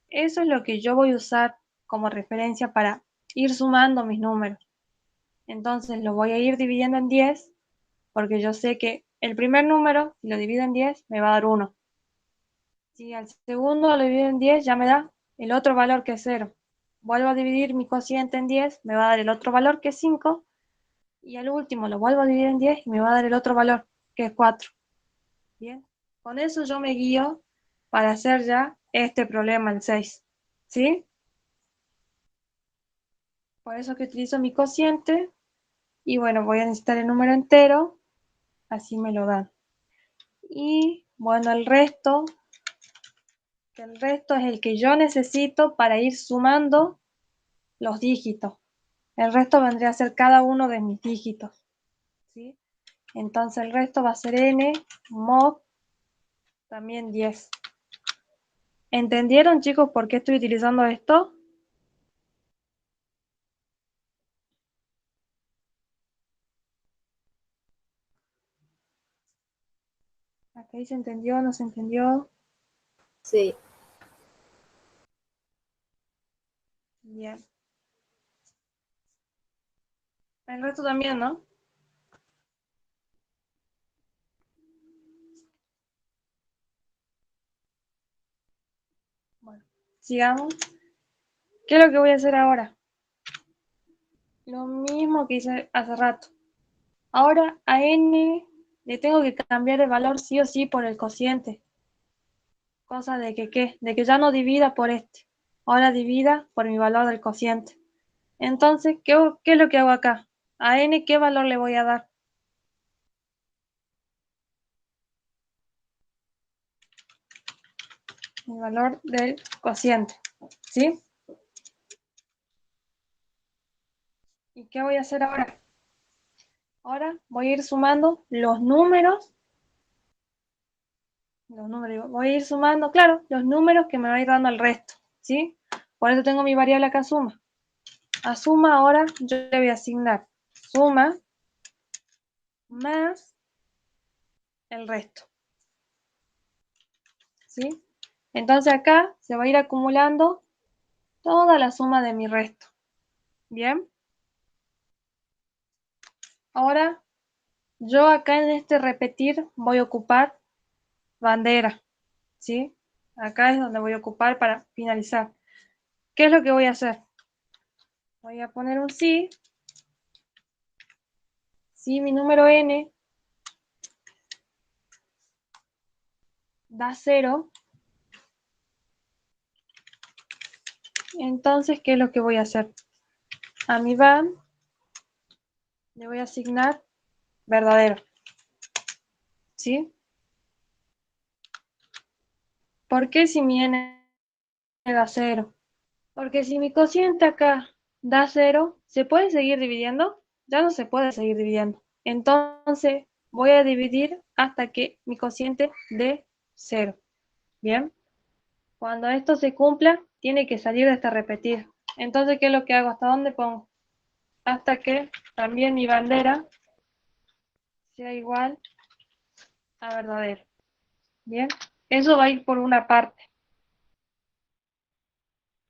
Eso es lo que yo voy a usar como referencia para ir sumando mis números. Entonces lo voy a ir dividiendo en 10, porque yo sé que el primer número, si lo divido en 10, me va a dar 1. Si al segundo lo divido en 10, ya me da el otro valor que es 0. Vuelvo a dividir mi cociente en 10, me va a dar el otro valor que es 5. Y al último lo vuelvo a dividir en 10 y me va a dar el otro valor que es 4. Bien, con eso yo me guío para hacer ya este problema, el 6. ¿Sí? Por eso que utilizo mi cociente. Y bueno, voy a necesitar el número entero. Así me lo dan. Y bueno, el resto es el que yo necesito para ir sumando los dígitos. El resto vendría a ser cada uno de mis dígitos. ¿Sí? Entonces el resto va a ser n mod también 10. ¿Entendieron, chicos, por qué estoy utilizando esto? Acá dice entendió, no se entendió. Sí, Bien. El resto también, ¿no? Bueno, sigamos. ¿Qué es lo que voy a hacer ahora? Lo mismo que hice hace rato. Ahora a n le tengo que cambiar el valor sí o sí por el cociente. Cosa de que, ¿qué? De que ya no divida por este. Ahora divida por mi valor del cociente. Entonces, ¿qué es lo que hago acá? A n, ¿qué valor le voy a dar? El valor del cociente. ¿Sí? ¿Y qué voy a hacer ahora? Ahora voy a ir sumando los números. Voy a ir sumando, claro, los números que me va a ir dando el resto. ¿Sí? Por eso tengo mi variable acá suma. A suma ahora yo le voy a asignar suma más el resto. ¿Sí? Entonces acá se va a ir acumulando toda la suma de mi resto. ¿Bien? Ahora yo acá en este repetir voy a ocupar bandera. ¿Sí? Acá es donde voy a ocupar para finalizar. ¿Qué es lo que voy a hacer? Voy a poner un sí. Si mi número n da 0, entonces, ¿qué es lo que voy a hacer? A mi van le voy a asignar verdadero. ¿Sí? ¿Por qué si mi n da 0? Porque si mi cociente acá da 0, ¿se puede seguir dividiendo? Ya no se puede seguir dividiendo. Entonces, voy a dividir hasta que mi cociente dé 0. ¿Bien? Cuando esto se cumpla, tiene que salir de este repetir. Entonces, ¿qué es lo que hago? ¿Hasta dónde pongo? Hasta que también mi bandera sea igual a verdadero. Bien, eso va a ir por una parte.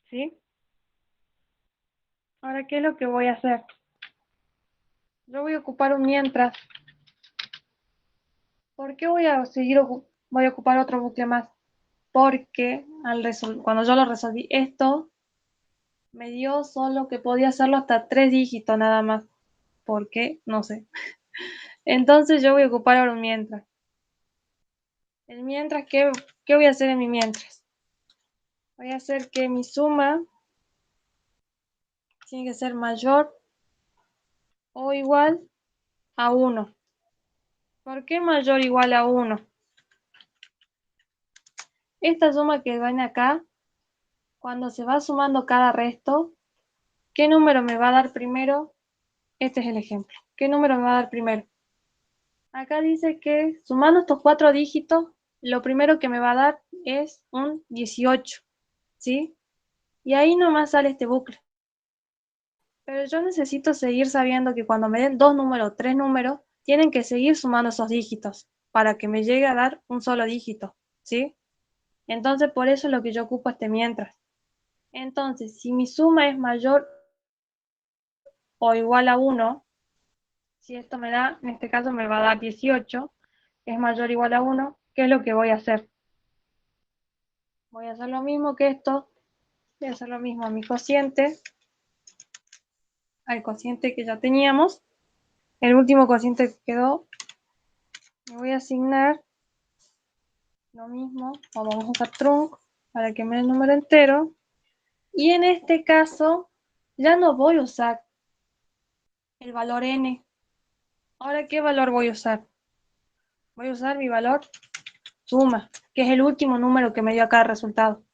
¿Sí? Ahora, ¿qué es lo que voy a hacer? Yo voy a ocupar un mientras. ¿Por qué voy a ocupar otro bucle más? Porque cuando yo lo resolví esto, me dio solo que podía hacerlo hasta 3 dígitos nada más. ¿Por qué? No sé. Entonces yo voy a ocupar ahora un mientras. El mientras, ¿qué voy a hacer en mi mientras? Voy a hacer que mi suma tiene que ser mayor o igual a 1. ¿Por qué mayor o igual a 1? Esta suma que ven acá, cuando se va sumando cada resto, ¿qué número me va a dar primero? Este es el ejemplo. ¿Qué número me va a dar primero? Acá dice que sumando estos 4 dígitos, lo primero que me va a dar es un 18, ¿sí? Y ahí nomás sale este bucle. Pero yo necesito seguir sabiendo que cuando me den 2 números, 3 números, tienen que seguir sumando esos dígitos para que me llegue a dar un solo dígito, ¿sí? Entonces por eso es lo que yo ocupo este mientras. Entonces, si mi suma es mayor o igual a 1, si esto me da, en este caso me va a dar 18, es mayor o igual a 1, ¿qué es lo que voy a hacer? Voy a hacer lo mismo que esto, voy a hacer lo mismo a mi cociente, al cociente que ya teníamos, el último cociente que quedó, le voy a asignar lo mismo, o vamos a usar trunc para que me dé el número entero, y en este caso ya no voy a usar el valor n. Ahora, ¿qué valor voy a usar? Voy a usar mi valor suma, que es el último número que me dio acá el resultado,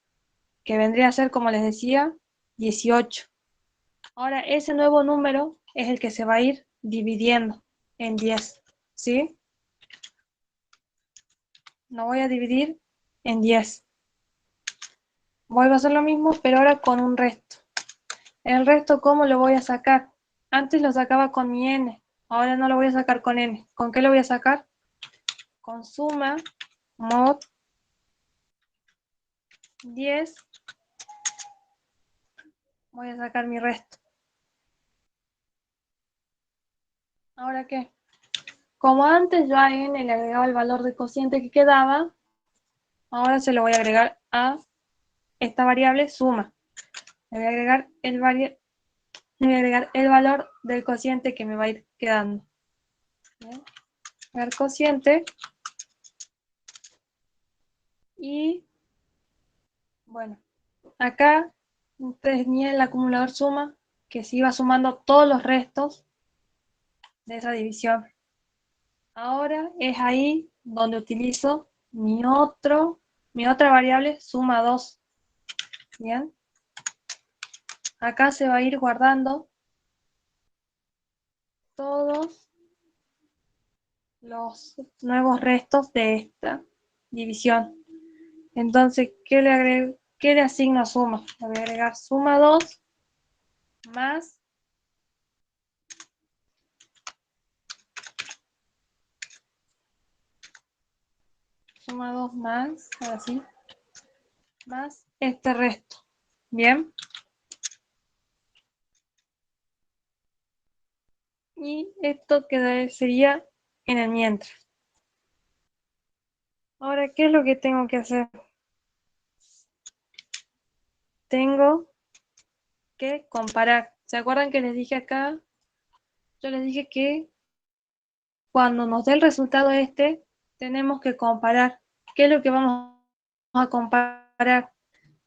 que vendría a ser, como les decía, 18. Ahora, ese nuevo número es el que se va a ir dividiendo en 10, ¿sí? Lo voy a dividir en 10. Vuelvo a hacer lo mismo, pero ahora con un resto. El resto, ¿cómo lo voy a sacar? Antes lo sacaba con mi n, ahora no lo voy a sacar con n. ¿Con qué lo voy a sacar? Con suma mod 10. Voy a sacar mi resto. ¿Ahora qué? Como antes yo a n le agregaba el valor de cociente que quedaba, ahora se lo voy a agregar a esta variable suma. Le voy a agregar el valor del cociente que me va a ir quedando. ¿Bien? El cociente. Y bueno, acá tenía el acumulador suma que se iba sumando todos los restos de esa división. Ahora es ahí donde utilizo mi otra variable suma 2. Bien. Acá se va a ir guardando todos los nuevos restos de esta división. Entonces, ¿qué le agrego? ¿Qué le asigno a suma? Le voy a agregar suma 2 más suma 2 más, ahora sí, más este resto. Bien. Y esto sería en el mientras. Ahora, ¿qué es lo que tengo que hacer? Tengo que comparar. ¿Se acuerdan que les dije acá? Yo les dije que cuando nos dé el resultado este, tenemos que comparar. ¿Qué es lo que vamos a comparar?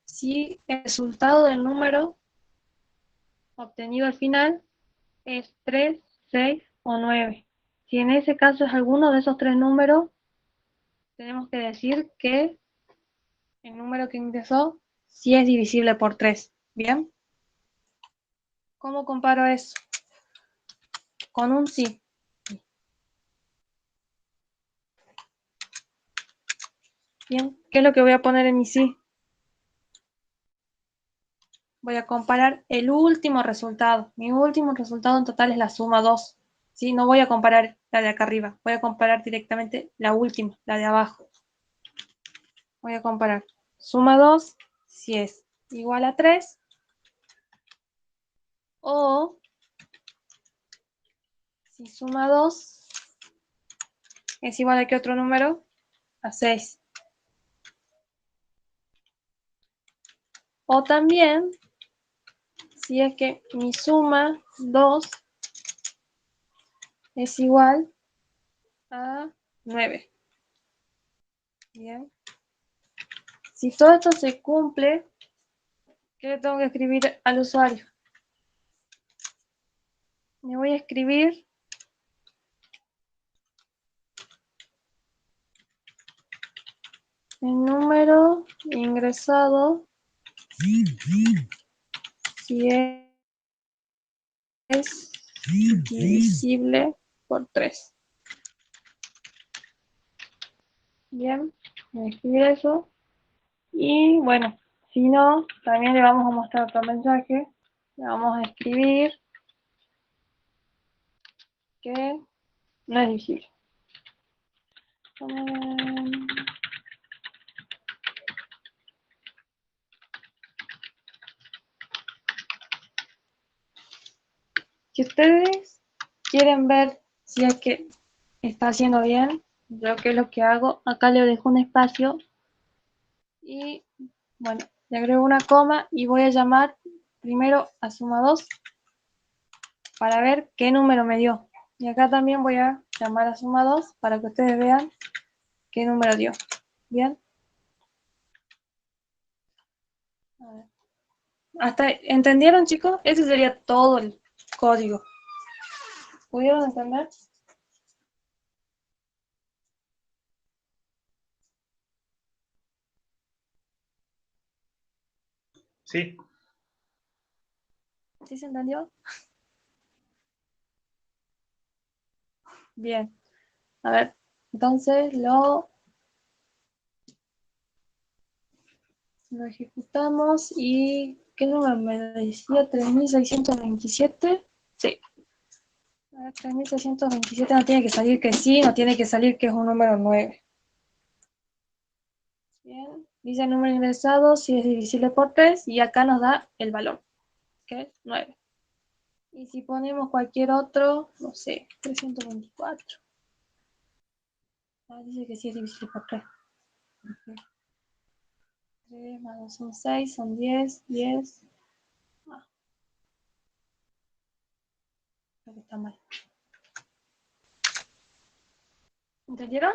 Si el resultado del número obtenido al final es 3, 6 o 9. Si en ese caso es alguno de esos 3 números, tenemos que decir que el número que ingresó sí es divisible por 3. ¿Bien? ¿Cómo comparo eso? Con un sí. Bien, ¿qué es lo que voy a poner en mi sí? voy a comparar el último resultado. Mi último resultado en total es la suma 2. ¿Sí? No voy a comparar la de acá arriba, voy a comparar directamente la última, la de abajo. Voy a comparar suma 2 si es igual a 3 o si suma 2 es igual a ¿qué otro número? A 6. O también si es que mi suma 2 es igual a 9. Bien. Si todo esto se cumple, ¿qué le tengo que escribir al usuario? Le voy a escribir el número ingresado si es divisible por 3. Bien, voy a escribir eso. Y bueno, si no, también le vamos a mostrar otro mensaje. Le vamos a escribir que no es divisible. Si ustedes quieren ver si es que está haciendo bien, yo que es lo que hago, acá le dejo un espacio y bueno, le agrego una coma y voy a llamar primero a suma 2 para ver qué número me dio. Y acá también voy a llamar a suma 2 para que ustedes vean qué número dio. ¿Bien? A ver. ¿Hasta entendieron, chicos? Ese sería todo el código. ¿Pudieron entender? Sí. ¿Sí se entendió? Bien. A ver, entonces lo ejecutamos y ¿qué número me decía? 3627. Sí. A ver, 3627 no tiene que salir que sí, no tiene que salir que es un número 9. Bien. Dice el número ingresado si es divisible por 3 y acá nos da el valor, que es 9. Y si ponemos cualquier otro, no sé, 324. Ah, dice que sí es divisible por 3. 3 más 2 son 6, son 10, 10. Ah, creo que está mal. ¿Entendieron?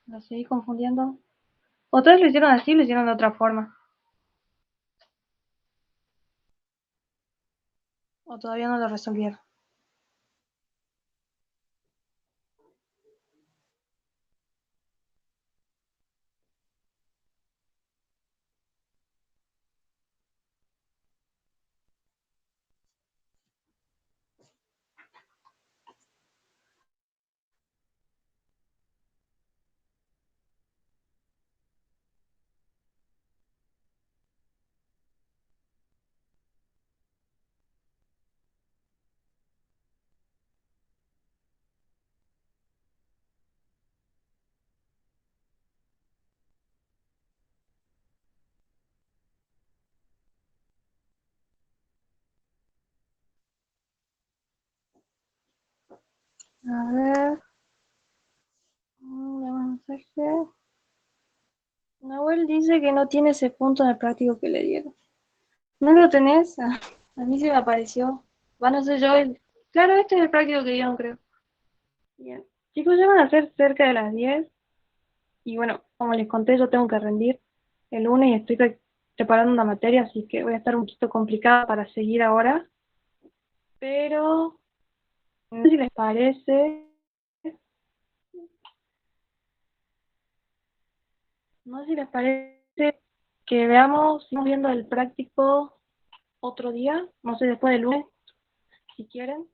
Lo seguí confundiendo. Otros lo hicieron así, lo hicieron de otra forma. O todavía no lo resolvieron. A ver. Mensaje. Nahuel dice que no tiene ese punto en el práctico que le dieron. ¿No lo tenés? Ah, a mí se me apareció. Van a ser yo el... Claro, este es el práctico que dieron, creo. Bien. Chicos, ya van a ser cerca de las 10. Y bueno, como les conté, yo tengo que rendir el lunes y estoy preparando una materia, así que voy a estar un poquito complicada para seguir ahora. Pero, no sé si les parece, no sé si les parece que veamos, sigamos viendo el práctico otro día, no sé, después del lunes, si quieren.